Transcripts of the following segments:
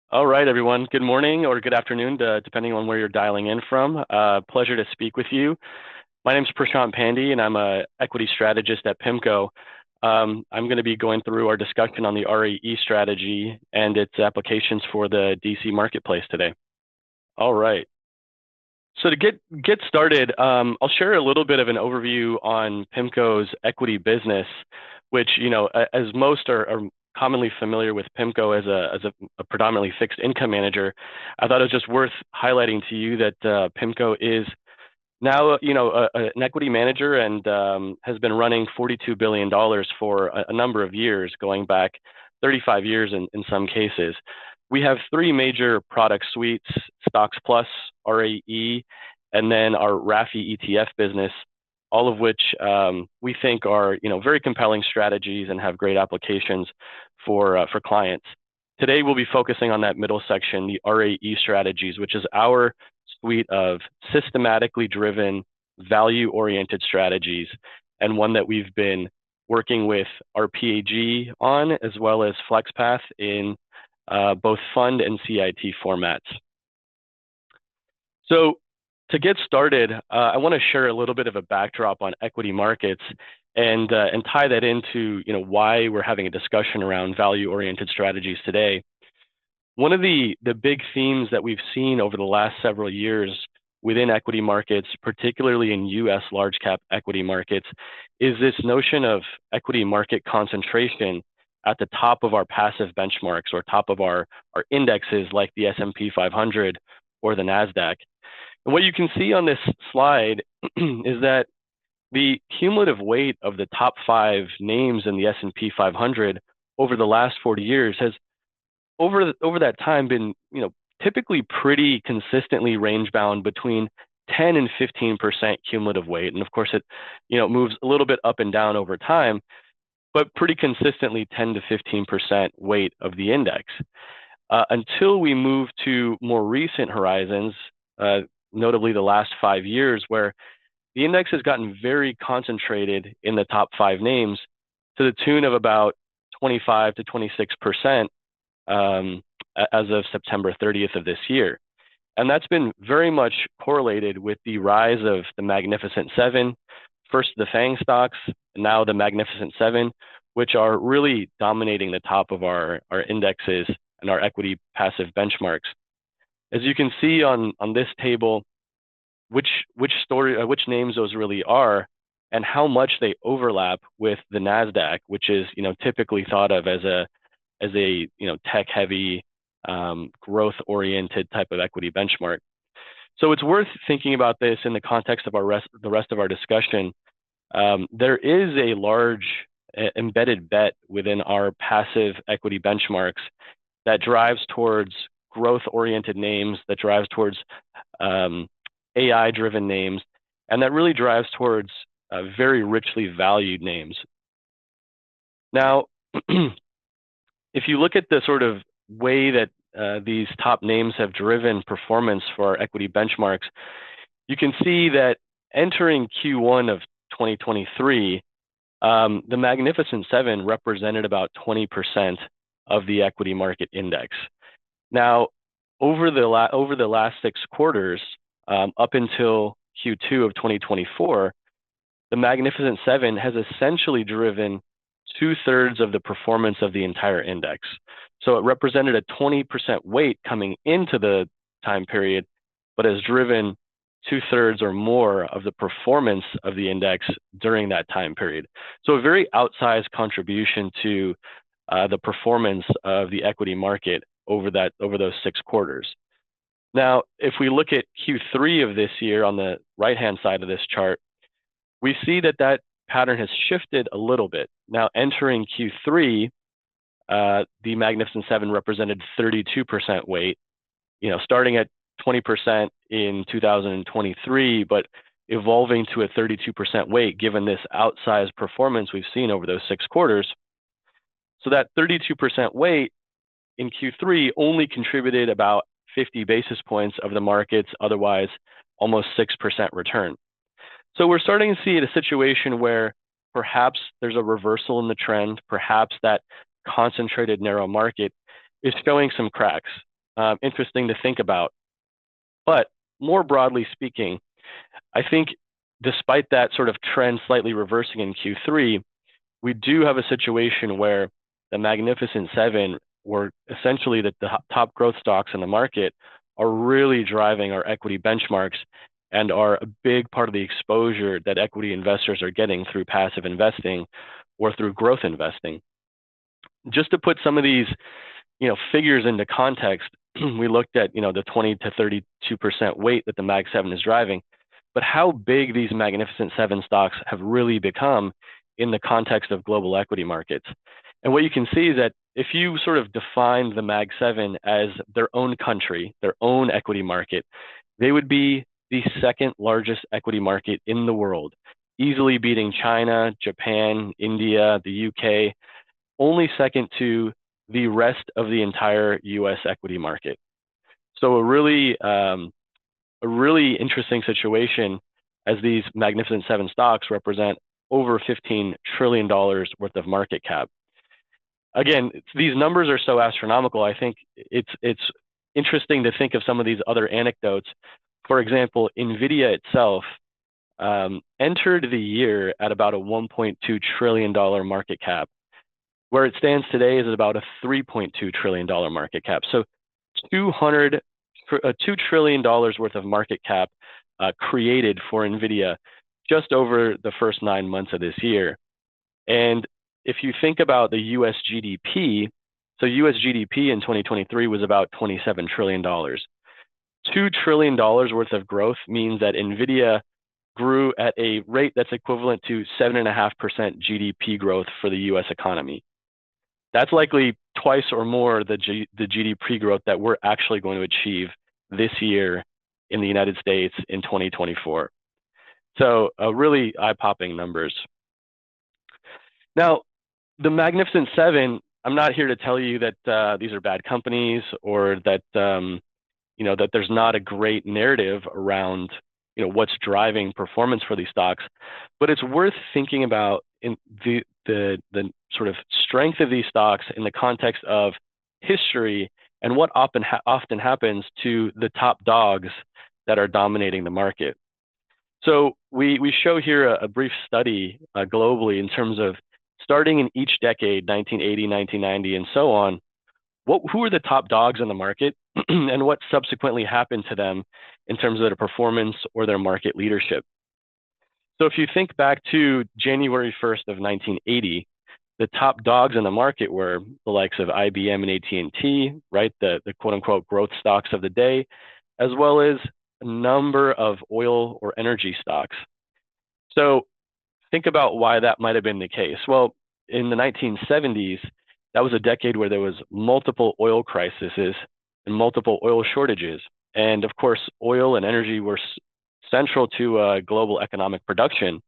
All right, everyone. Good morning or good afternoon, depending on where you're dialing in from. Pleasure to speak with you. My name is Prashant Pandey, and I'm a equity strategist at PIMCO. I'm going to be going through our discussion on the RAE strategy and its applications for the DC marketplace today. All right. So to get started, I'll share a little bit of an overview on PIMCO's equity business, which, as most are commonly familiar with PIMCO as a predominantly fixed income manager. I thought it was just worth highlighting to you that PIMCO is now, an equity manager and has been running $42 billion for a number of years, going back 35 years in some cases. We have three major product suites: Stocks Plus, RAE, and then our RAFI ETF business, all of which we think are very compelling strategies and have great applications for clients. Today, we'll be focusing on that middle section, the RAE strategies, which is our suite of systematically driven, value-oriented strategies, and one that we've been working with RPAG on, as well as flexPATH in both fund and CIT formats. So to get started, I want to share a little bit of a backdrop on equity markets and tie that into why we're having a discussion around value-oriented strategies today. One of the big themes that we've seen over the last several years within equity markets, particularly in US large cap equity markets, is this notion of equity market concentration at the top of our passive benchmarks or top of our indexes like the S&P 500 or the NASDAQ. And what you can see on this slide is that the cumulative weight of the top 5 names in the S&P 500 over the last 40 years has over that time been typically pretty consistently range bound between 10 and 15% cumulative weight. And of course it moves a little bit up and down over time, but pretty consistently 10 to 15% weight of the index. Until we move to more recent horizons, notably the last 5 years, where the index has gotten very concentrated in the top 5 names to the tune of about 25 to 26% as of September 30th of this year. And that's been very much correlated with the rise of the Magnificent Seven, first the FANG stocks, now the Magnificent Seven, which are really dominating the top of our indexes and our equity passive benchmarks. As you can see on this table, which names those really are and how much they overlap with the NASDAQ, which is typically thought of as a tech heavy, growth oriented type of equity benchmark. So it's worth thinking about this in the context of the rest of our discussion. There is a large embedded bet within our passive equity benchmarks that drives towards growth-oriented names, that drives towards AI-driven names, and that really drives towards very richly valued names. Now, if you look at the sort of way that these top names have driven performance for our equity benchmarks, you can see that entering Q1 of 2023, the Magnificent Seven represented about 20% of the equity market index. Now, over the last 6 quarters, up until Q2 of 2024, the Magnificent Seven has essentially driven 2/3 of the performance of the entire index. So it represented a 20% weight coming into the time period, but has driven 2/3 or more of the performance of the index during that time period. So a very outsized contribution to the performance of the equity market over those 6 quarters. Now, if we look at Q3 of this year on the right-hand side of this chart, we see that pattern has shifted a little bit. Now, entering Q3, the Magnificent Seven represented 32% weight, starting at 20% in 2023, but evolving to a 32% weight given this outsized performance we've seen over those 6 quarters. So that 32% weight in Q3 only contributed about 50 basis points of the market's otherwise almost 6% return. So we're starting to see a situation where perhaps there's a reversal in the trend, perhaps that concentrated narrow market is showing some cracks. interesting to think about. But more broadly speaking, I think despite that sort of trend slightly reversing in Q3, we do have a situation where the Magnificent Seven, were essentially the top growth stocks in the market, are really driving our equity benchmarks and are a big part of the exposure that equity investors are getting through passive investing or through growth investing. Just to put some of these figures into context, we looked at the 20 to 32% weight that the Mag 7 is driving, but how big these Magnificent Seven stocks have really become in the context of global equity markets. And what you can see is that if you sort of define the Mag 7 as their own country, their own equity market, they would be the second largest equity market in the world, easily beating China, Japan, India, the UK, only second to the rest of the entire US equity market. So a really interesting situation, as these Magnificent Seven stocks represent over $15 trillion worth of market cap. Again, these numbers are so astronomical. I think it's interesting to think of some of these other anecdotes. For example, NVIDIA itself entered the year at about a $1.2 trillion market cap. Where it stands today is at about a $3.2 trillion market cap. So $2 trillion worth of market cap created for NVIDIA just over the first 9 months of this year. And if you think about the US GDP, so US GDP in 2023 was about $27 trillion. $2 trillion worth of growth means that NVIDIA grew at a rate that's equivalent to 7.5% GDP growth for the US economy. That's likely twice or more the GDP growth that we're actually going to achieve this year in the United States in 2024. So really eye-popping numbers. Now, the Magnificent Seven, I'm not here to tell you that these are bad companies or that that there's not a great narrative around what's driving performance for these stocks, but it's worth thinking about in the sort of strength of these stocks in the context of history and what often happens to the top dogs that are dominating the market. So we show here a brief study globally in terms of starting in each decade, 1980, 1990, and so on, who are the top dogs in the market and what subsequently happened to them in terms of their performance or their market leadership. So if you think back to January 1st of 1980, the top dogs in the market were the likes of IBM and AT&T, right? The quote unquote growth stocks of the day, as well as a number of oil or energy stocks. So think about why that might have been the case. Well, in the 1970s, that was a decade where there was multiple oil crises and multiple oil shortages. And of course, oil and energy were central to global economic production.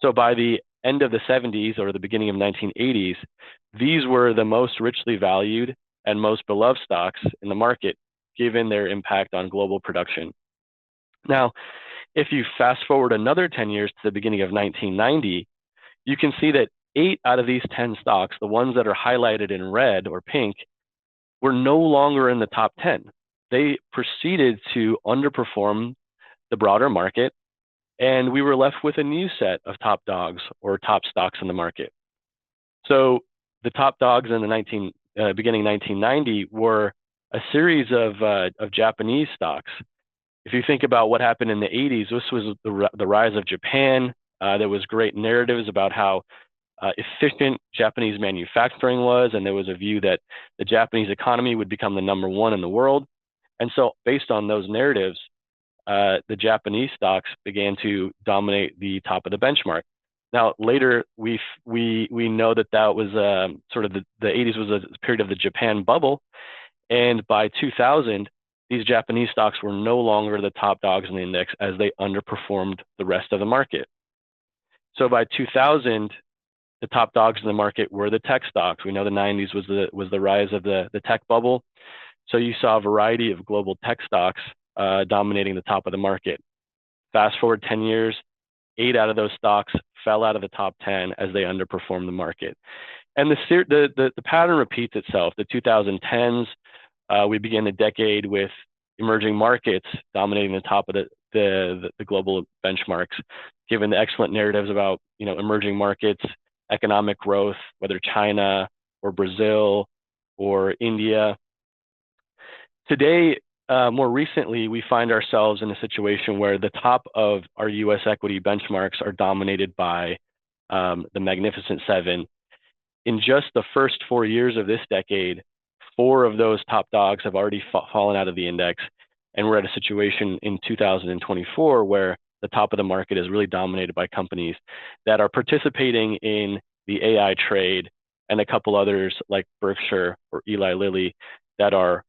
So by the end of the 70s or the beginning of 1980s, these were the most richly valued and most beloved stocks in the market, given their impact on global production. Now, if you fast forward another 10 years to the beginning of 1990, you can see that 8 out of these 10 stocks, the ones that are highlighted in red or pink, were no longer in the top 10. They proceeded to underperform the broader market, and we were left with a new set of top dogs or top stocks in the market. So the top dogs in the beginning 1990 were a series of Japanese stocks. If you think about what happened in the 80s, this was the rise of Japan. There was great narratives about how efficient Japanese manufacturing was, and there was a view that the Japanese economy would become the #1 in the world. And so based on those narratives, the Japanese stocks began to dominate the top of the benchmark. Now, later, we know that was sort of the 80s was a period of the Japan bubble. And by 2000, these Japanese stocks were no longer the top dogs in the index as they underperformed the rest of the market. So by 2000, the top dogs in the market were the tech stocks. We know the 90s was the rise of the tech bubble. So you saw a variety of global tech stocks dominating the top of the market. Fast forward 10 years, 8 out of those stocks fell out of the top 10 as they underperformed the market. And the pattern repeats itself. The 2010s We began the decade with emerging markets dominating the top of the global benchmarks, given the excellent narratives about emerging markets, economic growth, whether China or Brazil or India. Today, more recently, we find ourselves in a situation where the top of our U.S. equity benchmarks are dominated by the Magnificent Seven. In just the first 4 years of this decade, 4 of those top dogs have already fallen out of the index. And we're at a situation in 2024 where the top of the market is really dominated by companies that are participating in the AI trade, and a couple others like Berkshire or Eli Lilly that are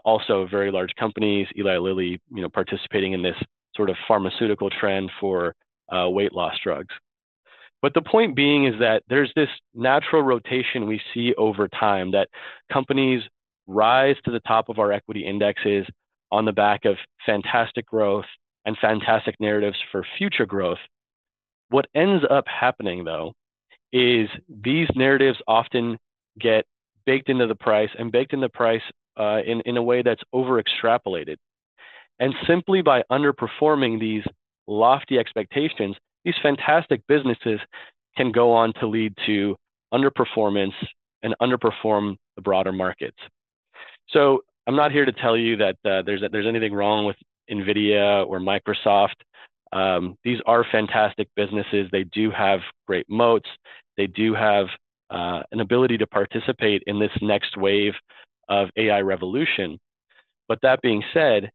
also very large companies. Eli Lilly, participating in this sort of pharmaceutical trend for weight loss drugs. But the point being is that there's this natural rotation we see over time, that companies rise to the top of our equity indexes on the back of fantastic growth and fantastic narratives for future growth. What ends up happening, though, is these narratives often get baked into the price, and baked in the price in a way that's over extrapolated. And simply by underperforming these lofty expectations, these fantastic businesses can go on to lead to underperformance and underperform the broader markets. So I'm not here to tell you that there's anything wrong with NVIDIA or Microsoft. These are fantastic businesses. They do have great moats. They do have an ability to participate in this next wave of AI revolution. But that being said,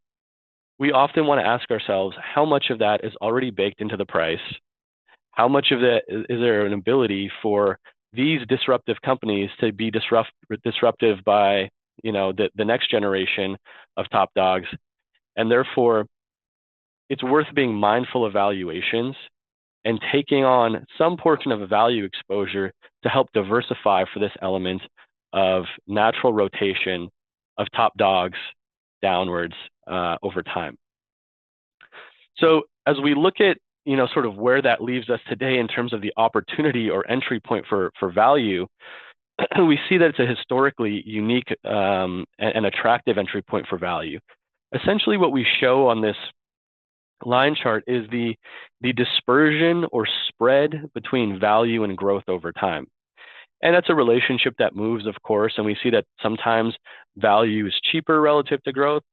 we often want to ask ourselves, how much of that is already baked into the price? How much of that is there an ability for these disruptive companies to be disruptive by the next generation of top dogs? And therefore, it's worth being mindful of valuations and taking on some portion of a value exposure to help diversify for this element of natural rotation of top dogs downwards over time. So as we look at sort of where that leaves us today in terms of the opportunity or entry point for value, we see that it's a historically unique and attractive entry point for value. Essentially, what we show on this line chart is the dispersion or spread between value and growth over time. And that's a relationship that moves, of course, and we see that sometimes value is cheaper relative to growth.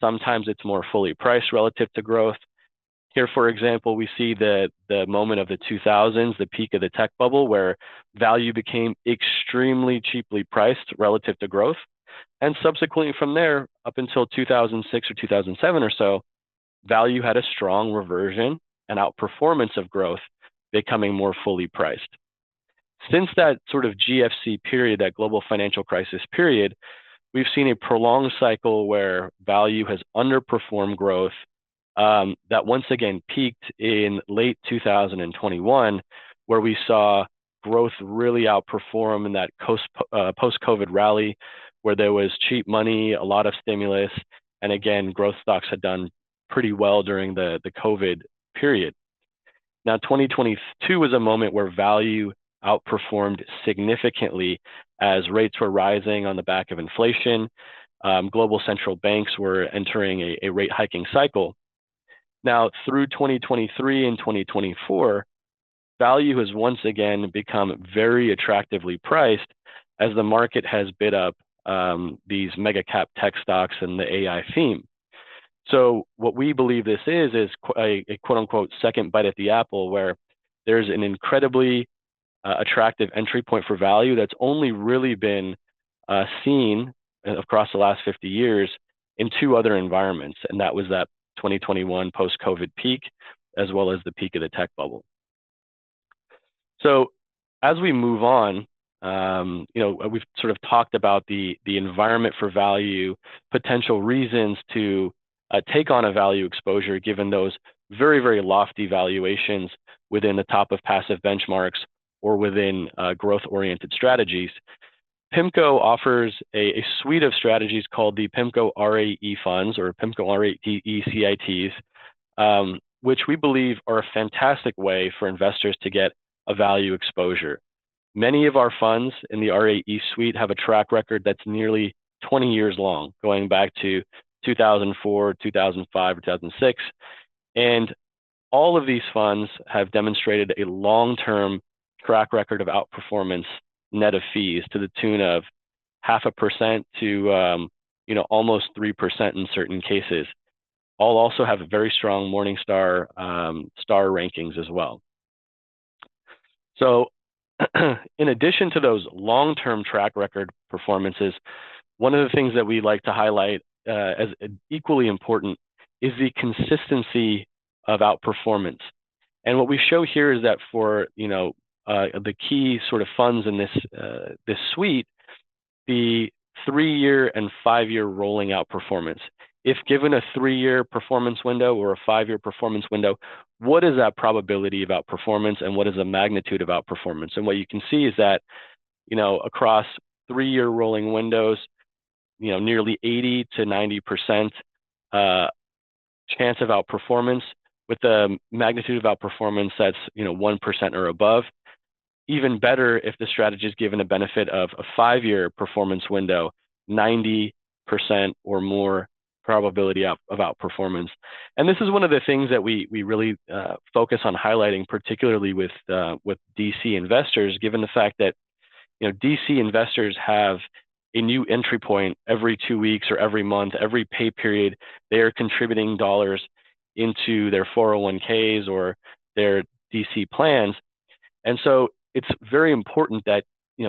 Sometimes it's more fully priced relative to growth. Here, for example, we see the moment of the 2000s, the peak of the tech bubble, where value became extremely cheaply priced relative to growth. And subsequently from there, up until 2006 or 2007 or so, value had a strong reversion and outperformance of growth, becoming more fully priced. Since that sort of GFC period, that global financial crisis period, we've seen a prolonged cycle where value has underperformed growth, that once again peaked in late 2021, where we saw growth really outperform in that post-COVID rally, where there was cheap money, a lot of stimulus, and again, growth stocks had done pretty well during the COVID period. Now, 2022 was a moment where value outperformed significantly as rates were rising on the back of inflation. Global central banks were entering a rate hiking cycle. Now, through 2023 and 2024, value has once again become very attractively priced as the market has bid up these mega cap tech stocks and the AI theme. So what we believe this is a quote unquote second bite at the apple, where there's an incredibly attractive entry point for value that's only really been seen across the last 50 years in 2 other environments. And that was that 2021 post-COVID peak, as well as the peak of the tech bubble. So as we move on, we've sort of talked about the environment for value, potential reasons to take on a value exposure given those very, very lofty valuations within the top of passive benchmarks or within growth-oriented strategies. PIMCO offers a suite of strategies called the PIMCO RAE funds, or PIMCO RAE CITs, which we believe are a fantastic way for investors to get a value exposure. Many of our funds in the RAE suite have a track record that's nearly 20 years long, going back to 2004, 2005, or 2006. And all of these funds have demonstrated a long-term track record of outperformance net of fees to the tune of 0.5% to almost 3% in certain cases. All also have a very strong Morningstar star rankings as well. So in addition to those long-term track record performances, one of the things that we like to highlight as equally important is the consistency of outperformance. And what we show here is that for the key sort of funds in this suite, the 3-year and 5-year rolling outperformance. If given a 3-year performance window or a 5-year performance window, what is that probability of outperformance and what is the magnitude of outperformance? And what you can see is that, across 3-year rolling windows, nearly 80 to 90% chance of outperformance, with the magnitude of outperformance that's 1% or above. Even better if the strategy is given a benefit of a 5-year performance window, 90% or more probability of outperformance. And this is one of the things that we really focus on highlighting, particularly with DC investors, given the fact that DC investors have a new entry point every 2 weeks or every month, every pay period. They are contributing dollars into their 401ks or their DC plans. And so it's very important that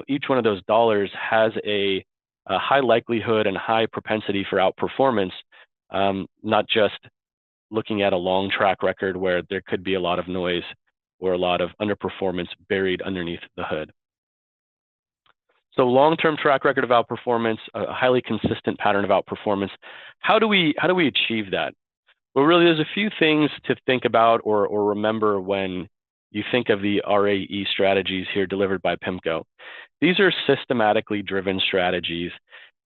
each one of those dollars has a high likelihood and high propensity for outperformance, not just looking at a long track record where there could be a lot of noise or a lot of underperformance buried underneath the hood. So long-term track record of outperformance, a highly consistent pattern of outperformance. How do we achieve that? Well, really, there's a few things to think about or remember when you think of the RAE strategies here delivered by PIMCO. These are systematically driven strategies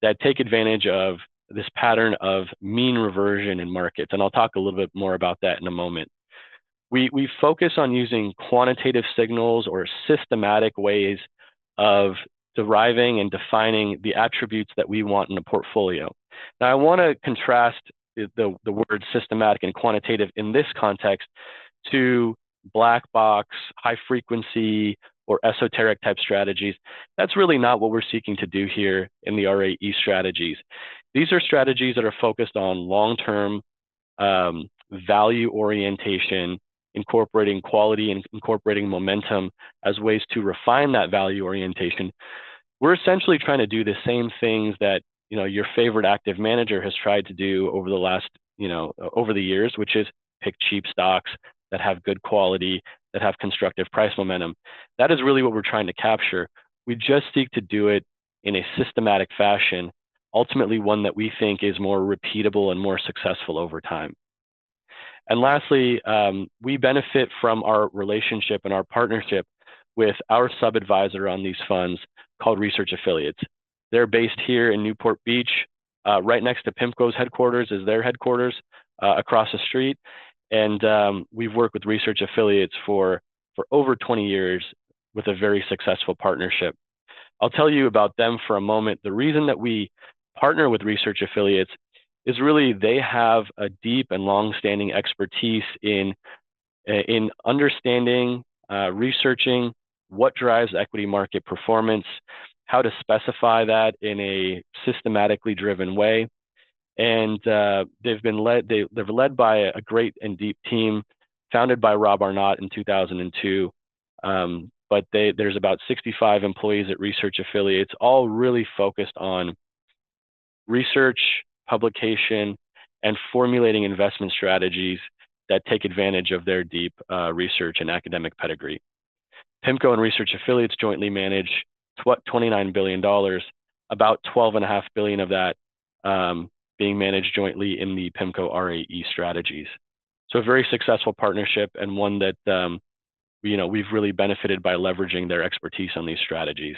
that take advantage of this pattern of mean reversion in markets. And I'll talk a little bit more about that in a moment. We focus on using quantitative signals or systematic ways of deriving and defining the attributes that we want in a portfolio. Now, I want to contrast the word systematic and quantitative in this context to black box, high frequency, or esoteric type strategies. That's really not what we're seeking to do here in the RAE strategies. These are strategies that are focused on long-term value orientation, incorporating quality and incorporating momentum as ways to refine that value orientation. We're essentially trying to do the same things that your favorite active manager has tried to do over the years, which is pick cheap stocks that have good quality, that have constructive price momentum. That is really what we're trying to capture. We just seek to do it in a systematic fashion, ultimately one that we think is more repeatable and more successful over time. And lastly, we benefit from our relationship and our partnership with our sub-advisor on these funds called Research Affiliates. They're based here in Newport Beach. Right next to PIMCO's headquarters is their headquarters across the street. And we've worked with Research Affiliates for over 20 years with a very successful partnership. I'll tell you about them for a moment. The reason that we partner with Research Affiliates is really they have a deep and long-standing expertise in understanding, researching what drives equity market performance, how to specify that in a systematically driven way. And they're led by a great and deep team founded by Rob Arnott in 2002. But there's about 65 employees at Research Affiliates, all really focused on research, publication, and formulating investment strategies that take advantage of their deep research and academic pedigree. PIMCO and Research Affiliates jointly manage $29 billion, about $12.5 billion of that being managed jointly in the PIMCO RAE strategies. So a very successful partnership and one that we've really benefited by leveraging their expertise on these strategies.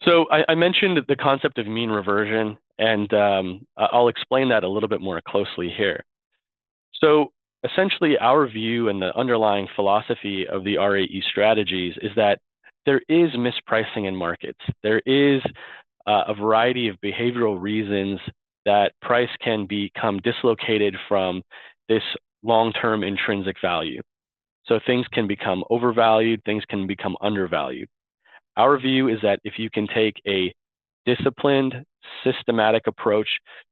So I mentioned the concept of mean reversion, and I'll explain that a little bit more closely here. So essentially, our view and the underlying philosophy of the RAE strategies is that there is mispricing in markets. There is a variety of behavioral reasons that price can become dislocated from this long-term intrinsic value. So things can become overvalued, things can become undervalued. Our view is that if you can take a disciplined, systematic approach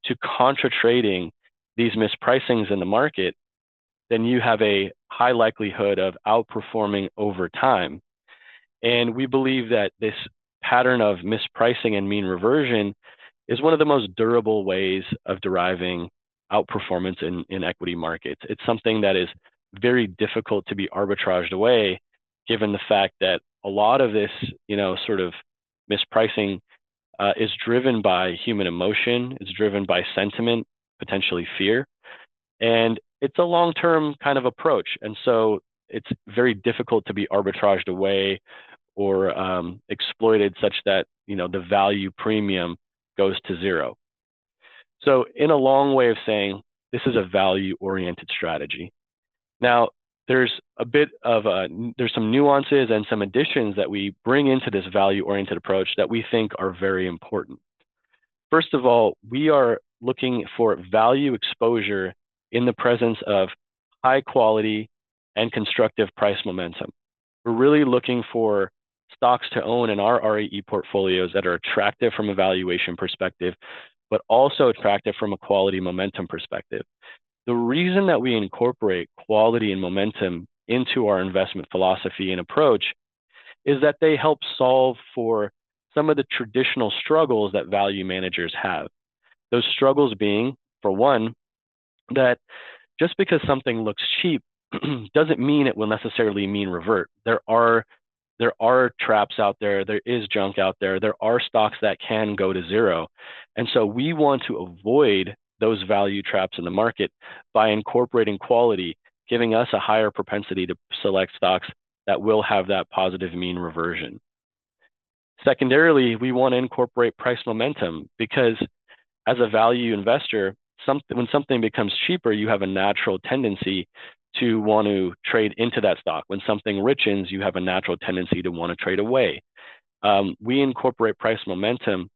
to contra trading these mispricings in the market, then you have a high likelihood of outperforming over time. And we believe that this pattern of mispricing and mean reversion is one of the most durable ways of deriving outperformance in equity markets. It's something that is very difficult to be arbitraged away, given the fact that a lot of this, sort of mispricing is driven by human emotion, it's driven by sentiment, potentially fear, and it's a long-term kind of approach. And so it's very difficult to be arbitraged away or exploited such that, the value premium goes to zero. So in a long way of saying, this is a value-oriented strategy. Now, there's some nuances and some additions that we bring into this value-oriented approach that we think are very important. First of all, we are looking for value exposure in the presence of high quality and constructive price momentum. We're really looking for stocks to own in our RAE portfolios that are attractive from a valuation perspective, but also attractive from a quality momentum perspective. The reason that we incorporate quality and momentum into our investment philosophy and approach is that they help solve for some of the traditional struggles that value managers have. Those struggles being, for one, that just because something looks cheap doesn't mean it will necessarily mean revert. There are traps out there, there is junk out there, there are stocks that can go to zero. And so we want to avoid those value traps in the market by incorporating quality, giving us a higher propensity to select stocks that will have that positive mean reversion. Secondarily, we want to incorporate price momentum because as a value investor, when something becomes cheaper, you have a natural tendency to want to trade into that stock. When something richens, you have a natural tendency to want to trade away. We incorporate price momentum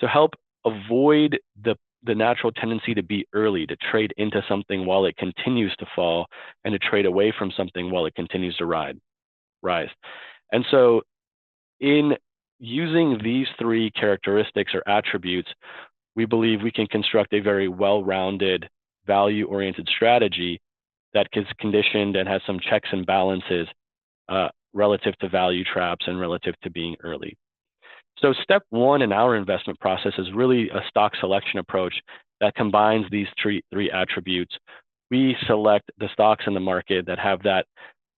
to help avoid the natural tendency to be early, to trade into something while it continues to fall, and to trade away from something while it continues to rise. And so in using these three characteristics or attributes, we believe we can construct a very well-rounded, value-oriented strategy that is conditioned and has some checks and balances relative to value traps and relative to being early. So step one in our investment process is really a stock selection approach that combines these three attributes. We select the stocks in the market that have that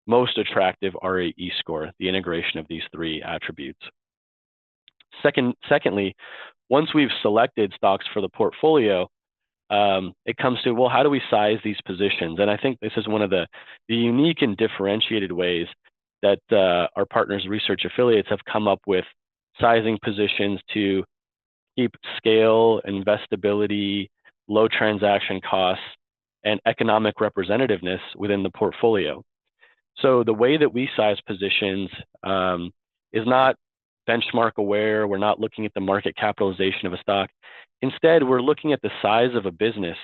most attractive RAE score, the integration of these three attributes. Secondly, once we've selected stocks for the portfolio, it comes to, well, how do we size these positions? And I think this is one of the unique and differentiated ways that our partners' research affiliates have come up with sizing positions to keep scale, investability, low transaction costs, and economic representativeness within the portfolio. So the way that we size positions is not benchmark aware. We're not looking at the market capitalization of a stock. Instead, we're looking at the size of a business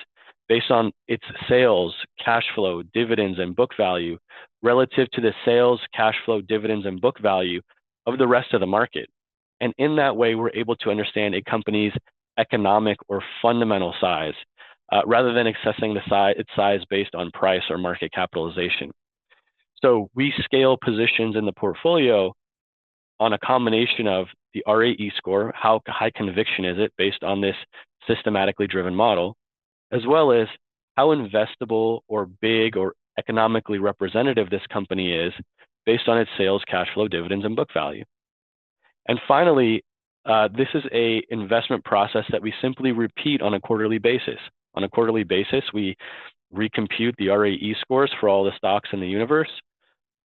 based on its sales, cash flow, dividends, and book value relative to the sales, cash flow, dividends, and book value of the rest of the market. And in that way, we're able to understand a company's economic or fundamental size rather than assessing its size based on price or market capitalization. So we scale positions in the portfolio on a combination of the RAE score, how high conviction is it based on this systematically driven model, as well as how investable or big or economically representative this company is based on its sales, cash flow, dividends, and book value. And finally, this is an investment process that we simply repeat on a quarterly basis. On a quarterly basis, we recompute the RAE scores for all the stocks in the universe.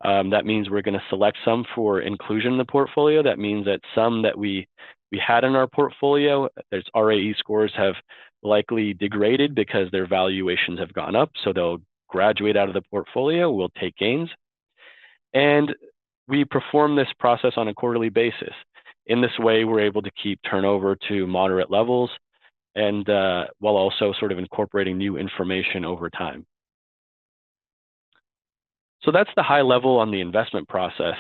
That means we're going to select some for inclusion in the portfolio. That means that some that we had in our portfolio, their RAE scores have likely degraded because their valuations have gone up. So they'll graduate out of the portfolio. We'll take gains. And we perform this process on a quarterly basis. In this way, we're able to keep turnover to moderate levels and while also sort of incorporating new information over time. So that's the high level on the investment process.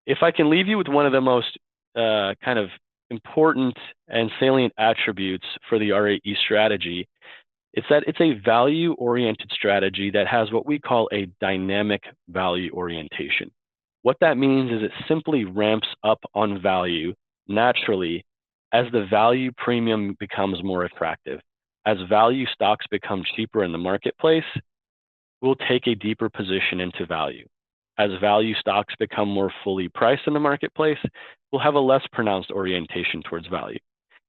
If I can leave you with one of the most kind of important and salient attributes for the RAE strategy, it's that it's a value-oriented strategy that has what we call a dynamic value orientation. What that means is it simply ramps up on value naturally as the value premium becomes more attractive. As value stocks become cheaper in the marketplace, we'll take a deeper position into value. As value stocks become more fully priced in the marketplace, we'll have a less pronounced orientation towards value.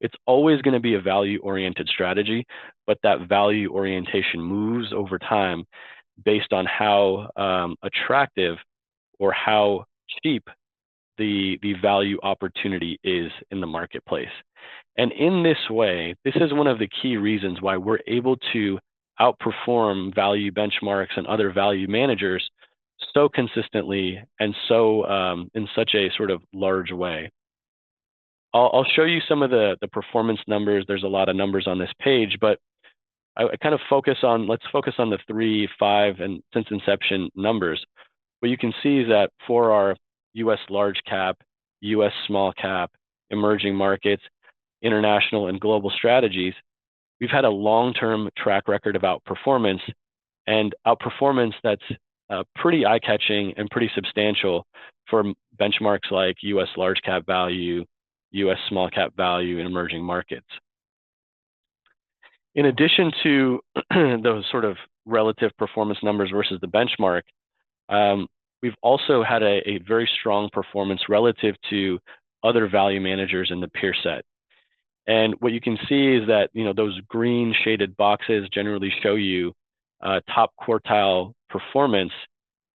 It's always going to be a value-oriented strategy, but that value orientation moves over time based on how attractive or how cheap the value opportunity is in the marketplace. And in this way, this is one of the key reasons why we're able to outperform value benchmarks and other value managers so consistently and so in such a sort of large way. I'll show you some of the performance numbers. There's a lot of numbers on this page, but I kind of let's focus on the 3, 5, and since inception numbers. What you can see is that for our US large cap, US small cap, emerging markets, international and global strategies, we've had a long-term track record of outperformance, and outperformance that's pretty eye-catching and pretty substantial for benchmarks like US large cap value, US small cap value, and emerging markets. In addition to those sort of relative performance numbers versus the benchmark, we've also had a very strong performance relative to other value managers in the peer set. And what you can see is that those green shaded boxes generally show you top quartile performance,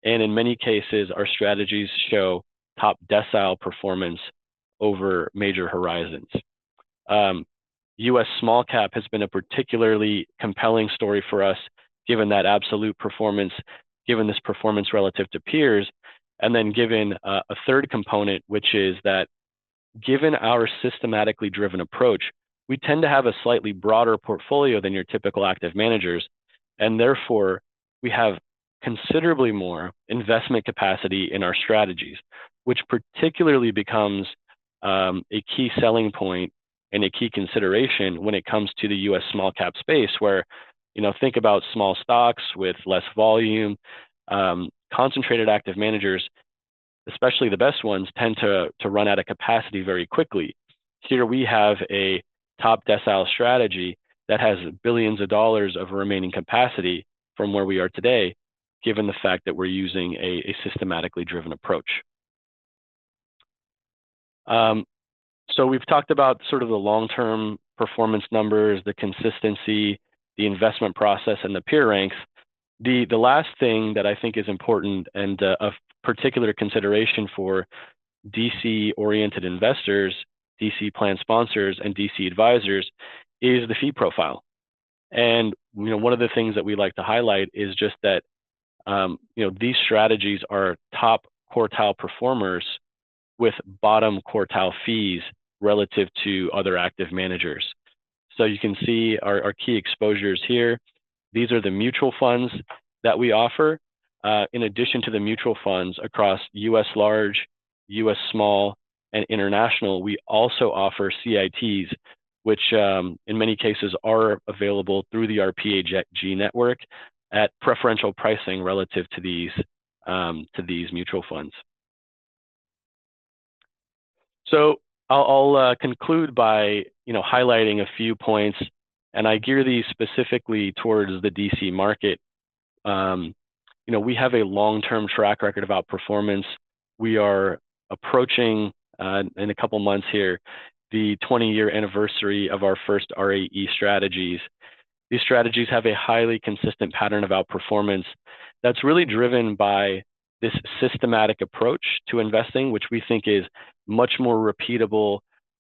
and in many cases, our strategies show top decile performance over major horizons. US small cap has been a particularly compelling story for us, given that absolute performance, given this performance relative to peers, and then given a third component, which is that given our systematically driven approach, we tend to have a slightly broader portfolio than your typical active managers, and therefore we have considerably more investment capacity in our strategies, which particularly becomes a key selling point and a key consideration when it comes to the US small cap space, where think about small stocks with less volume, concentrated active managers, especially the best ones, tend to run out of capacity very quickly. Here we have a top decile strategy that has billions of dollars of remaining capacity from where we are today, given the fact that we're using a systematically driven approach. So we've talked about sort of the long-term performance numbers, the consistency, the investment process, and the peer ranks. The last thing that I think is important and of particular consideration for DC-oriented investors, DC plan sponsors, and DC advisors is the fee profile. And one of the things that we like to highlight is just that these strategies are top quartile performers with bottom quartile fees relative to other active managers. So you can see our key exposures here. These are the mutual funds that we offer. In addition to the mutual funds across US large, US small, and international, we also offer CITs, which in many cases are available through the RPAG network at preferential pricing relative to these mutual funds. So I'll conclude by highlighting a few points, and I gear these specifically towards the DC market. We have a long-term track record of outperformance. We are approaching in a couple months here the 20-year anniversary of our first RAE strategies. These strategies have a highly consistent pattern of outperformance that's really driven by this systematic approach to investing, which we think is much more repeatable,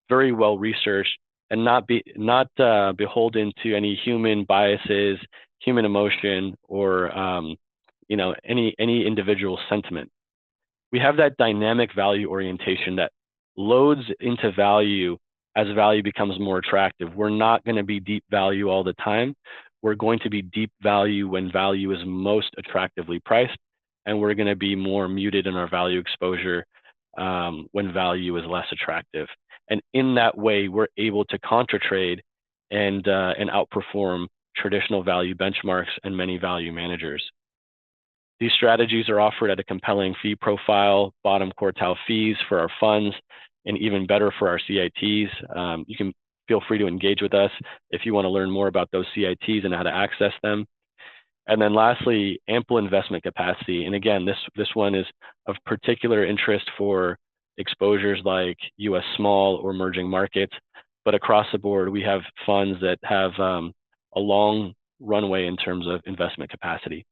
very well researched, and not beholden to any human biases, human emotion, or any individual sentiment. We have that dynamic value orientation that loads into value as value becomes more attractive. We're not going to be deep value all the time. We're going to be deep value when value is most attractively priced, and we're going to be more muted in our value exposure when value is less attractive. And in that way, we're able to contra trade and outperform traditional value benchmarks and many value managers. These strategies are offered at a compelling fee profile, bottom quartile fees for our funds, and even better for our CITs. You can feel free to engage with us if you want to learn more about those CITs and how to access them. And then lastly, ample investment capacity. And again, this one is of particular interest for exposures like US small or emerging markets. But across the board, we have funds that have a long runway in terms of investment capacity.